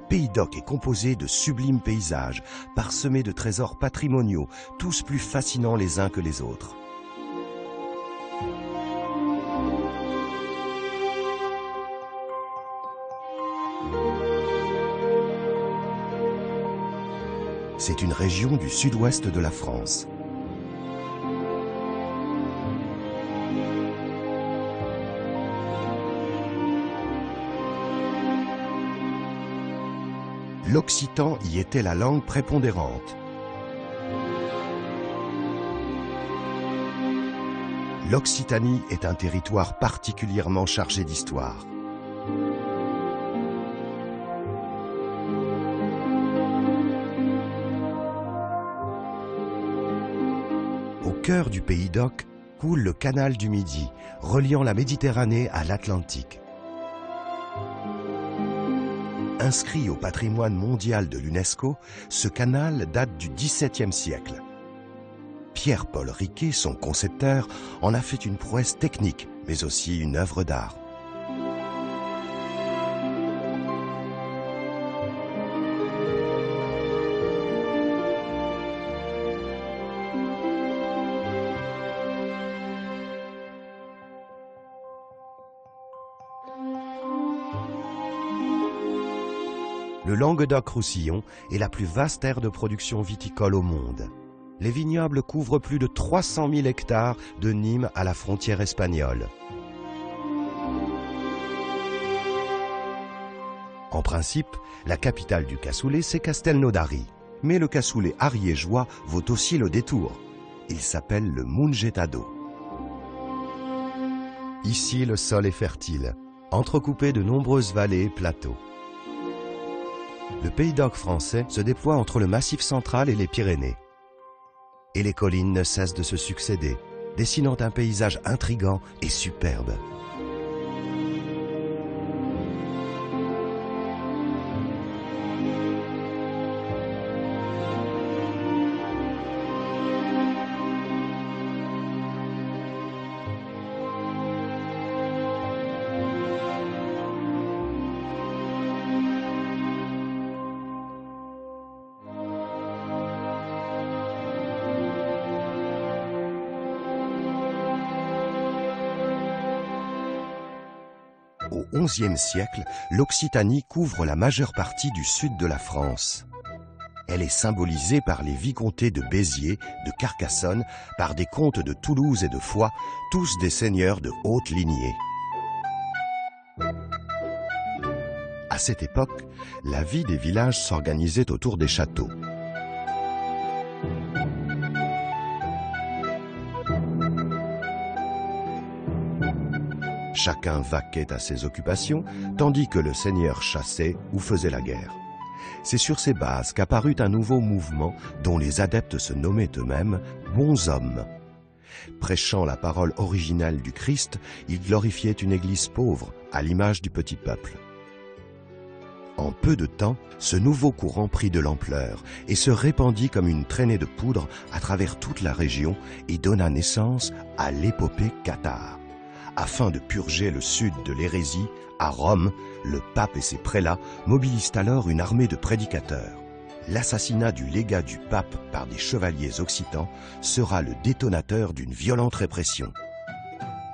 Pays d'Oc est composé de sublimes paysages, parsemés de trésors patrimoniaux, tous plus fascinants les uns que les autres. C'est une région du sud-ouest de la France. L'occitan y était la langue prépondérante. L'Occitanie est un territoire particulièrement chargé d'histoire. Au cœur du Pays d'Oc coule le canal du Midi, reliant la Méditerranée à l'Atlantique. Inscrit au patrimoine mondial de l'UNESCO, ce canal date du XVIIe siècle. Pierre-Paul Riquet, son concepteur, en a fait une prouesse technique, mais aussi une œuvre d'art. Le Languedoc-Roussillon est la plus vaste aire de production viticole au monde. Les vignobles couvrent plus de 300 000 hectares de Nîmes à la frontière espagnole. En principe, la capitale du cassoulet, c'est Castelnaudary. Mais le cassoulet ariégeois vaut aussi le détour. Il s'appelle le Mungetado. Ici, le sol est fertile, entrecoupé de nombreuses vallées et plateaux. Le Pays d'Oc français se déploie entre le Massif central et les Pyrénées. Et les collines ne cessent de se succéder, dessinant un paysage intrigant et superbe. Au XIe siècle, l'Occitanie couvre la majeure partie du sud de la France. Elle est symbolisée par les vicomtés de Béziers, de Carcassonne, par des comtes de Toulouse et de Foix, tous des seigneurs de haute lignée. À cette époque, la vie des villages s'organisait autour des châteaux. Chacun vaquait à ses occupations, tandis que le seigneur chassait ou faisait la guerre. C'est sur ces bases qu'apparut un nouveau mouvement dont les adeptes se nommaient eux-mêmes « bons hommes ». Prêchant la parole originale du Christ, ils glorifiaient une église pauvre, à l'image du petit peuple. En peu de temps, ce nouveau courant prit de l'ampleur et se répandit comme une traînée de poudre à travers toute la région et donna naissance à l'épopée cathare. Afin de purger le sud de l'hérésie, à Rome, le pape et ses prélats mobilisent alors une armée de prédicateurs. L'assassinat du légat du pape par des chevaliers occitans sera le détonateur d'une violente répression.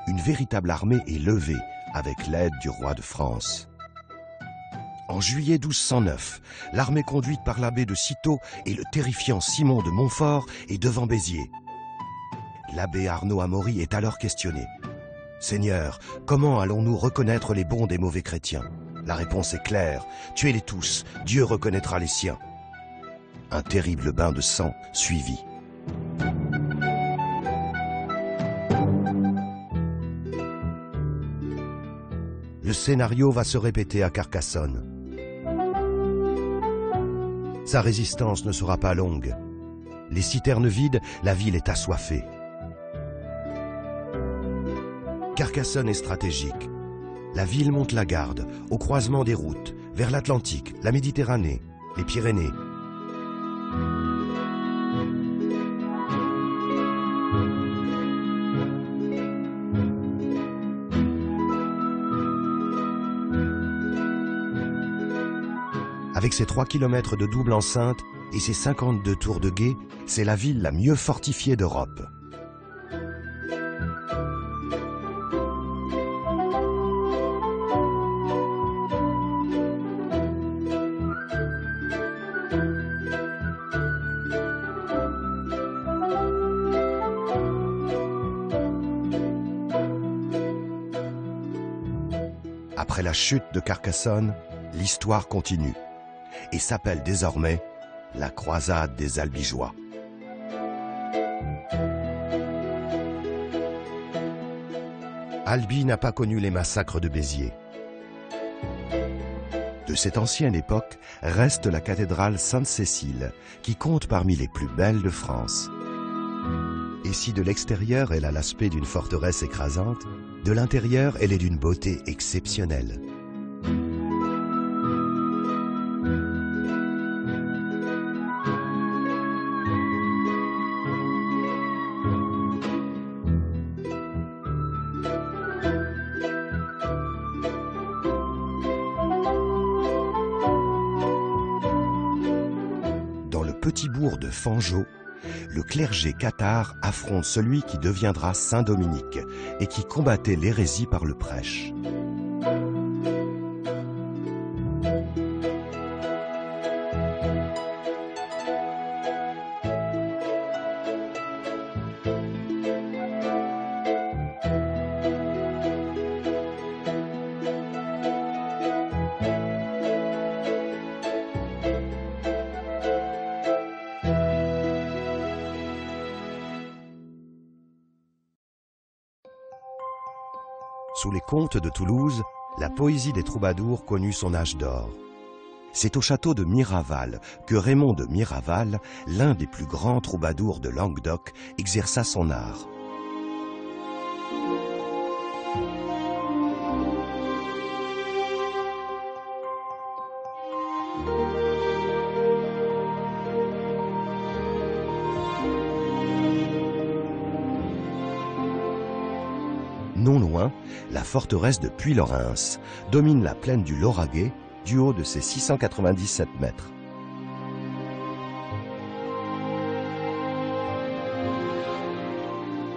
Une véritable armée est levée avec l'aide du roi de France. En juillet 1209, l'armée conduite par l'abbé de Cîteaux et le terrifiant Simon de Montfort est devant Béziers. L'abbé Arnaud Amaury est alors questionné. « Seigneur, comment allons-nous reconnaître les bons des mauvais chrétiens ? La réponse est claire, tuez-les tous, Dieu reconnaîtra les siens. » Un terrible bain de sang suivit. Le scénario va se répéter à Carcassonne. Sa résistance ne sera pas longue. Les citernes vides, la ville est assoiffée. Carcassonne est stratégique. La ville monte la garde, au croisement des routes, vers l'Atlantique, la Méditerranée, les Pyrénées. Avec ses 3 kilomètres de double enceinte et ses 52 tours de guet, c'est la ville la mieux fortifiée d'Europe. Après la chute de Carcassonne, l'histoire continue et s'appelle désormais la croisade des Albigeois. Albi n'a pas connu les massacres de Béziers. De cette ancienne époque reste la cathédrale Sainte-Cécile, qui compte parmi les plus belles de France. Et si de l'extérieur elle a l'aspect d'une forteresse écrasante, de l'intérieur elle est d'une beauté exceptionnelle. Dans le petit bourg de Fangeau, le clergé cathare affronte celui qui deviendra Saint Dominique et qui combattait l'hérésie par le prêche. Sous les comtes de Toulouse, la poésie des troubadours connut son âge d'or. C'est au château de Miraval que Raymond de Miraval, l'un des plus grands troubadours de Languedoc, exerça son art. Non loin, la forteresse de Puylaurens domine la plaine du Lauragais du haut de ses 697 mètres.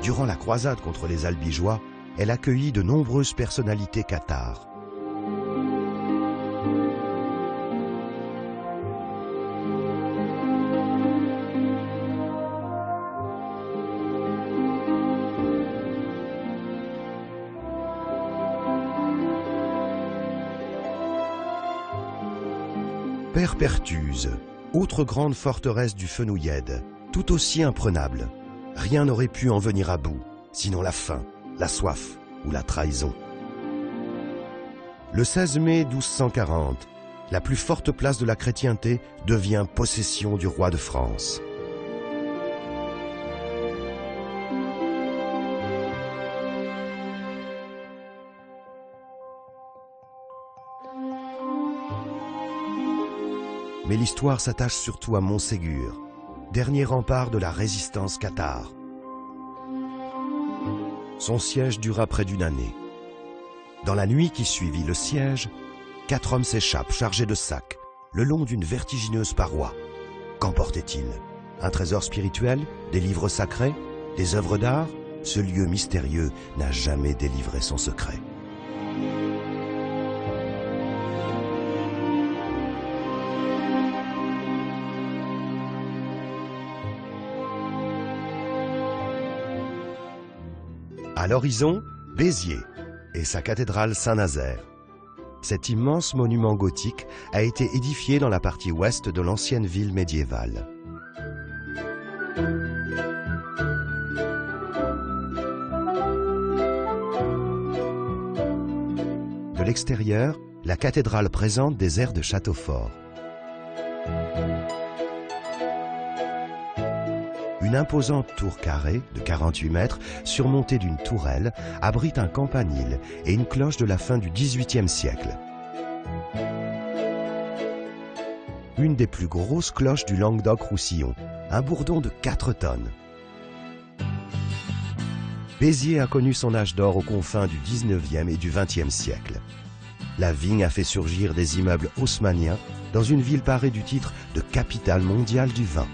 Durant la croisade contre les Albigeois, elle accueillit de nombreuses personnalités cathares. Perpertuse, autre grande forteresse du Fenouillède, tout aussi imprenable. Rien n'aurait pu en venir à bout, sinon la faim, la soif ou la trahison. Le 16 mai 1240, la plus forte place de la chrétienté devient possession du roi de France. Mais l'histoire s'attache surtout à Montségur, dernier rempart de la résistance cathare. Son siège dura près d'une année. Dans la nuit qui suivit le siège, 4 hommes s'échappent chargés de sacs, le long d'une vertigineuse paroi. Qu'emportaient-ils? Un trésor spirituel? Des livres sacrés? Des œuvres d'art? Ce lieu mystérieux n'a jamais délivré son secret. À l'horizon, Béziers et sa cathédrale Saint-Nazaire. Cet immense monument gothique a été édifié dans la partie ouest de l'ancienne ville médiévale. De l'extérieur, la cathédrale présente des airs de château fort. Une imposante tour carrée de 48 mètres, surmontée d'une tourelle, abrite un campanile et une cloche de la fin du XVIIIe siècle. Une des plus grosses cloches du Languedoc-Roussillon, un bourdon de 4 tonnes. Béziers a connu son âge d'or aux confins du XIXe et du XXe siècle. la vigne a fait surgir des immeubles haussmanniens dans une ville parée du titre de capitale mondiale du vin.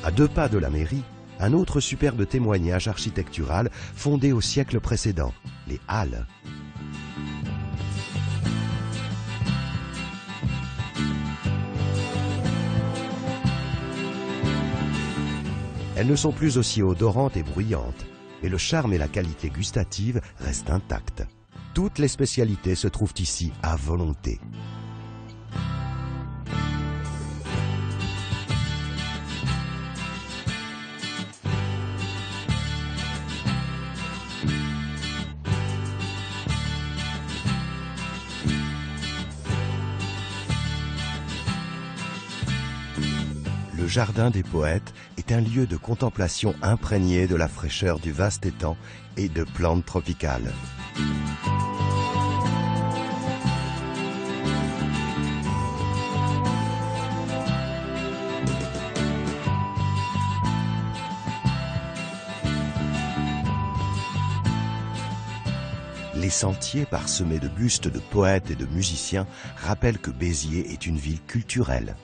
À 2 pas de la mairie, un autre superbe témoignage architectural fondé au siècle précédent, les Halles. Elles ne sont plus aussi odorantes et bruyantes, mais le charme et la qualité gustative restent intacts. Toutes les spécialités se trouvent ici à volonté. Le Jardin des Poètes est un lieu de contemplation imprégné de la fraîcheur du vaste étang et de plantes tropicales. Les sentiers parsemés de bustes de poètes et de musiciens rappellent que Béziers est une ville culturelle.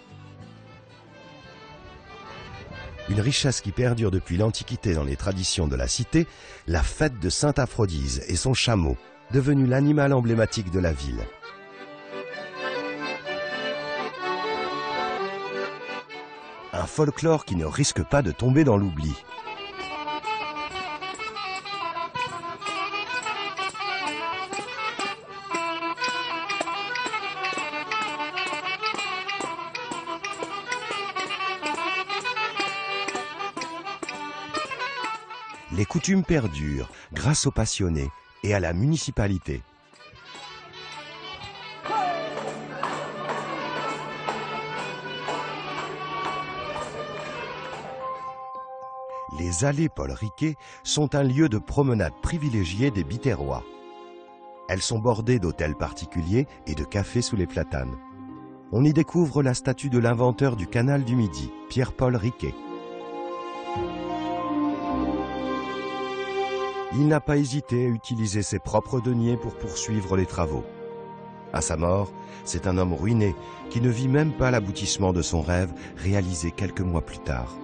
Une richesse qui perdure depuis l'Antiquité dans les traditions de la cité, la fête de Sainte Aphrodise et son chameau, devenu l'animal emblématique de la ville. Un folklore qui ne risque pas de tomber dans l'oubli. Les coutumes perdurent grâce aux passionnés et à la municipalité. Les allées Paul Riquet sont un lieu de promenade privilégié des Biterrois. Elles sont bordées d'hôtels particuliers et de cafés sous les platanes. On y découvre la statue de l'inventeur du canal du Midi, Pierre-Paul Riquet. Il n'a pas hésité à utiliser ses propres deniers pour poursuivre les travaux. À sa mort, c'est un homme ruiné qui ne vit même pas l'aboutissement de son rêve réalisé quelques mois plus tard.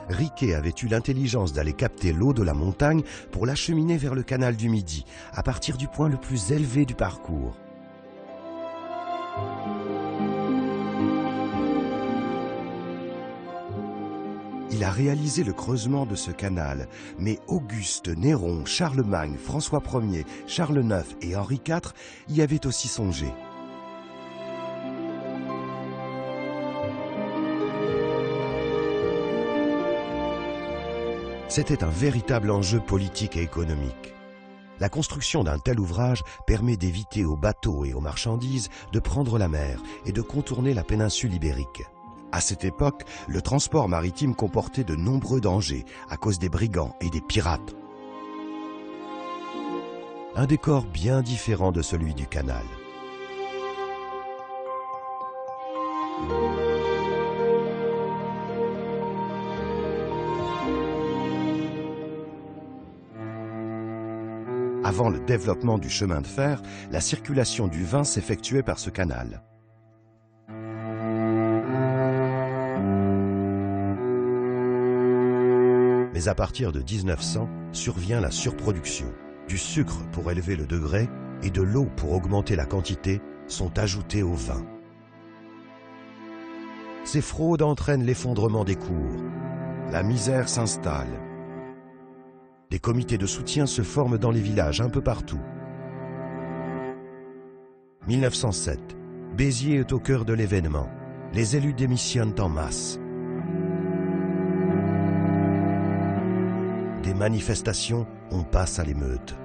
Riquet avait eu l'intelligence d'aller capter l'eau de la montagne pour l'acheminer vers le canal du Midi, à partir du point le plus élevé du parcours. Il a réalisé le creusement de ce canal, mais Auguste, Néron, Charlemagne, François Ier, Charles IX et Henri IV y avaient aussi songé. C'était un véritable enjeu politique et économique. La construction d'un tel ouvrage permet d'éviter aux bateaux et aux marchandises de prendre la mer et de contourner la péninsule ibérique. À cette époque, le transport maritime comportait de nombreux dangers à cause des brigands et des pirates. Un décor bien différent de celui du canal. Avant le développement du chemin de fer, la circulation du vin s'effectuait par ce canal. Mais à partir de 1900, survient la surproduction. Du sucre pour élever le degré et de l'eau pour augmenter la quantité sont ajoutés au vin. Ces fraudes entraînent l'effondrement des cours. La misère s'installe. Des comités de soutien se forment dans les villages un peu partout. 1907, Béziers est au cœur de l'événement. les élus démissionnent en masse. Des manifestations, on passe à l'émeute.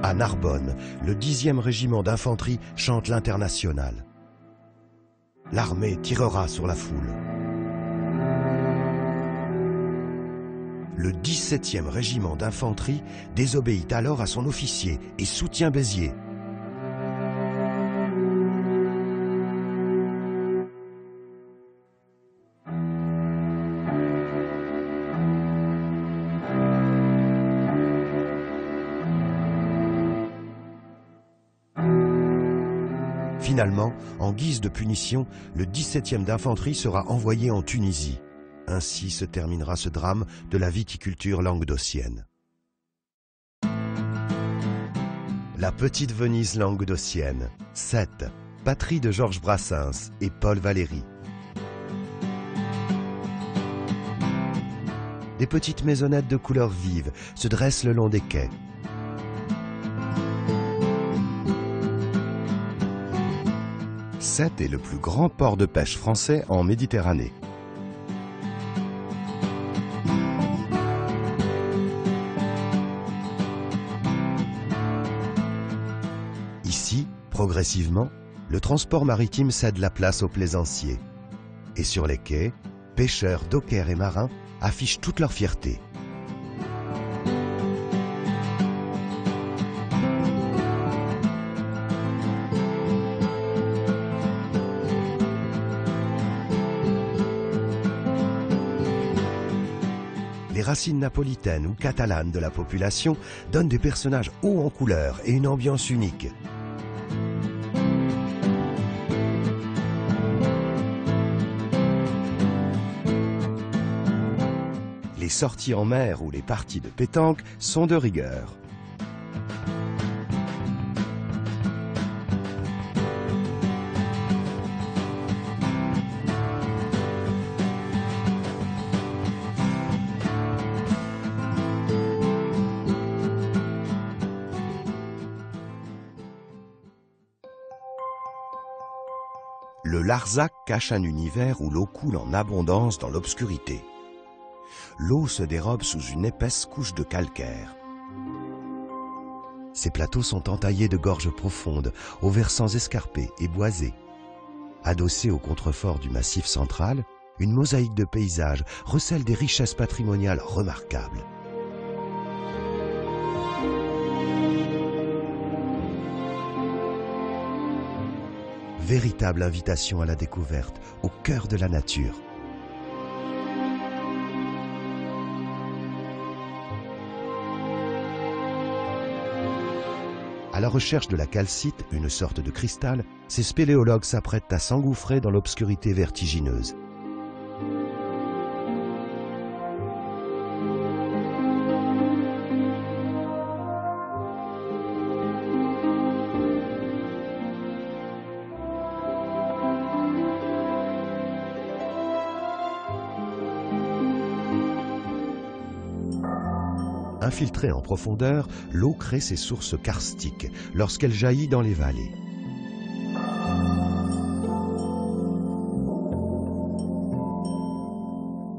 À Narbonne, le 10e régiment d'infanterie chante l'Internationale. L'armée tirera sur la foule. Le 17e régiment d'infanterie désobéit alors à son officier et soutient Béziers. Finalement, en guise de punition, le 17e d'infanterie sera envoyé en Tunisie. Ainsi se terminera ce drame de la viticulture languedocienne. La petite Venise languedocienne, Sète, patrie de Georges Brassens et Paul Valéry. Des petites maisonnettes de couleurs vives se dressent le long des quais. Sète est le plus grand port de pêche français en Méditerranée. Ici, progressivement, le transport maritime cède la place aux plaisanciers. Et sur les quais, pêcheurs, dockers et marins affichent toute leur fierté. Les racines napolitaines ou catalanes de la population donnent des personnages hauts en couleur et une ambiance unique. Les sorties en mer ou les parties de pétanque sont de rigueur. Le Larzac cache un univers où l'eau coule en abondance dans l'obscurité. L'eau se dérobe sous une épaisse couche de calcaire. Ces plateaux sont entaillés de gorges profondes, aux versants escarpés et boisés. Adossés au contrefort du Massif central, une mosaïque de paysages recèle des richesses patrimoniales remarquables. Véritable invitation à la découverte, au cœur de la nature. À la recherche de la calcite, une sorte de cristal, ces spéléologues s'apprêtent à s'engouffrer dans l'obscurité vertigineuse. Infiltrée en profondeur, l'eau crée ses sources karstiques lorsqu'elle jaillit dans les vallées.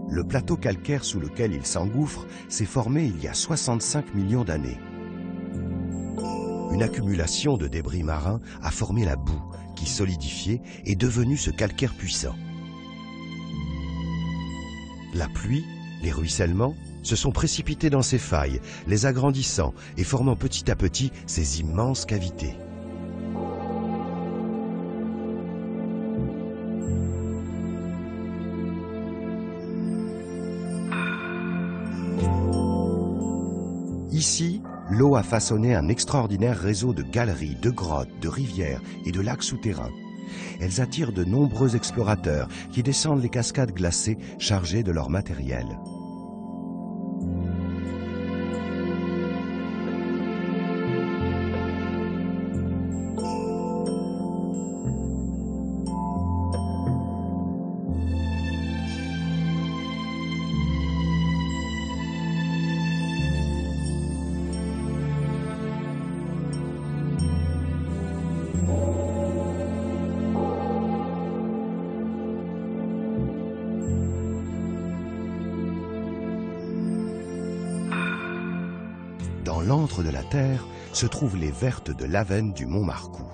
Le plateau calcaire sous lequel il s'engouffre s'est formé il y a 65 millions d'années. Une accumulation de débris marins a formé la boue qui, solidifiée, est devenue ce calcaire puissant. La pluie, les ruissellements, se sont précipités dans ces failles, les agrandissant et formant petit à petit ces immenses cavités. Ici, l'eau a façonné un extraordinaire réseau de galeries, de grottes, de rivières et de lacs souterrains. Elles attirent de nombreux explorateurs qui descendent les cascades glacées chargées de leur matériel. Dans l'antre de la terre se trouvent les vertes de l'Avenne du Mont Marcoux.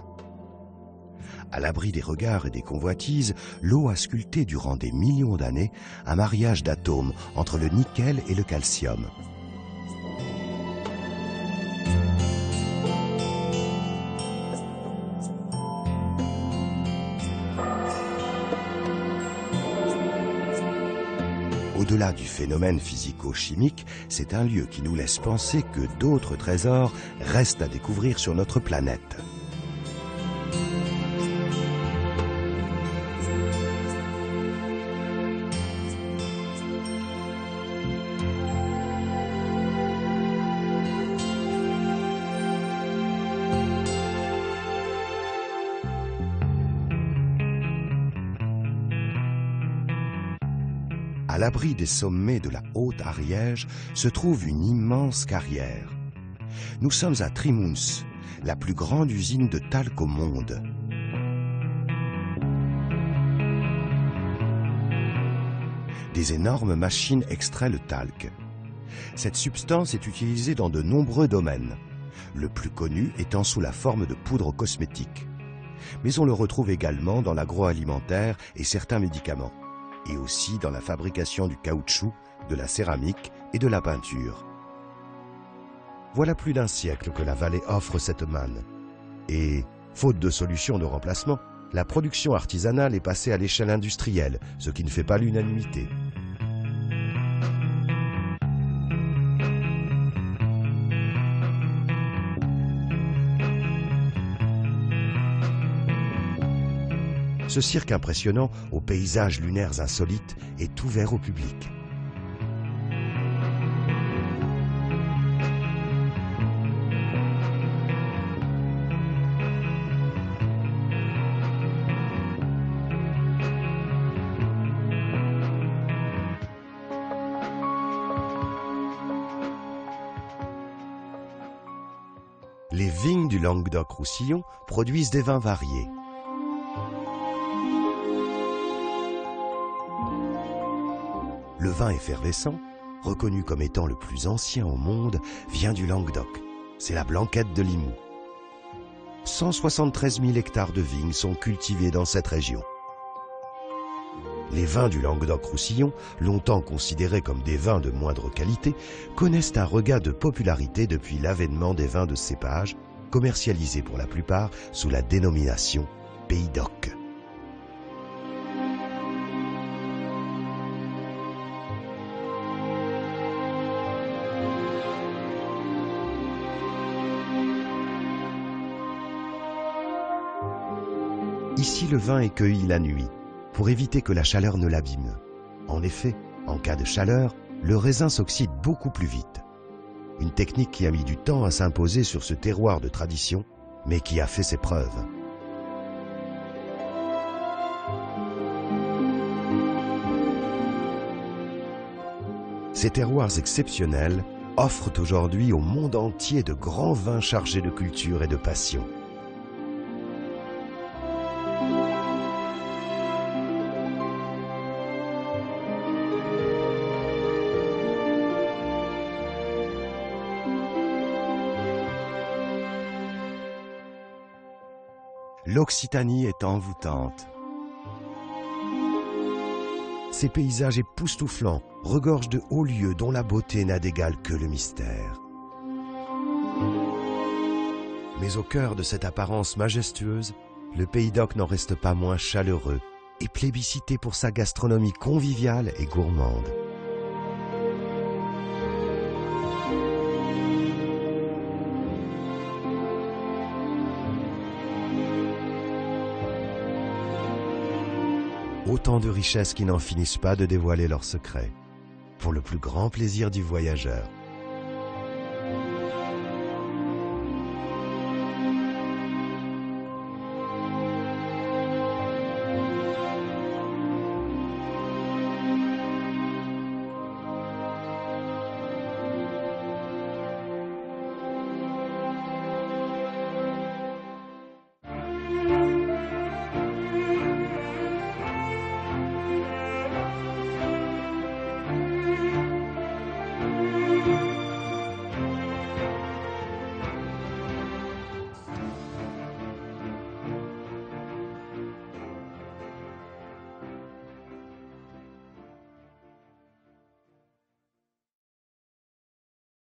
À l'abri des regards et des convoitises, l'eau a sculpté durant des millions d'années un mariage d'atomes entre le nickel et le calcium. Au-delà du phénomène physico-chimique, c'est un lieu qui nous laisse penser que d'autres trésors restent à découvrir sur notre planète. À l'abri des sommets de la Haute-Ariège se trouve une immense carrière. Nous sommes à Trimouns, la plus grande usine de talc au monde. Des énormes machines extraient le talc. Cette substance est utilisée dans de nombreux domaines, le plus connu étant sous la forme de poudre cosmétique. Mais on le retrouve également dans l'agroalimentaire et certains médicaments, et aussi dans la fabrication du caoutchouc, de la céramique et de la peinture. Voilà plus d'un siècle que la vallée offre cette manne. Et, faute de solution de remplacement, la production artisanale est passée à l'échelle industrielle, ce qui ne fait pas l'unanimité. Ce cirque impressionnant, aux paysages lunaires insolites, est ouvert au public. Les vignes du Languedoc-Roussillon produisent des vins variés. Le vin effervescent, reconnu comme étant le plus ancien au monde, vient du Languedoc. C'est la Blanquette de Limoux. 173 000 hectares de vignes sont cultivés dans cette région. Les vins du Languedoc-Roussillon, longtemps considérés comme des vins de moindre qualité, connaissent un regain de popularité depuis l'avènement des vins de cépage, commercialisés pour la plupart sous la dénomination Pays d'Oc. Ici, le vin est cueilli la nuit, pour éviter que la chaleur ne l'abîme. En effet, en cas de chaleur, le raisin s'oxyde beaucoup plus vite. Une technique qui a mis du temps à s'imposer sur ce terroir de tradition, mais qui a fait ses preuves. Ces terroirs exceptionnels offrent aujourd'hui au monde entier de grands vins chargés de culture et de passion. L'Occitanie est envoûtante. Ces paysages époustouflants regorgent de hauts lieux dont la beauté n'a d'égal que le mystère. Mais au cœur de cette apparence majestueuse, le Pays d'Oc n'en reste pas moins chaleureux et plébiscité pour sa gastronomie conviviale et gourmande. Autant de richesses qui n'en finissent pas de dévoiler leurs secrets, pour le plus grand plaisir du voyageur.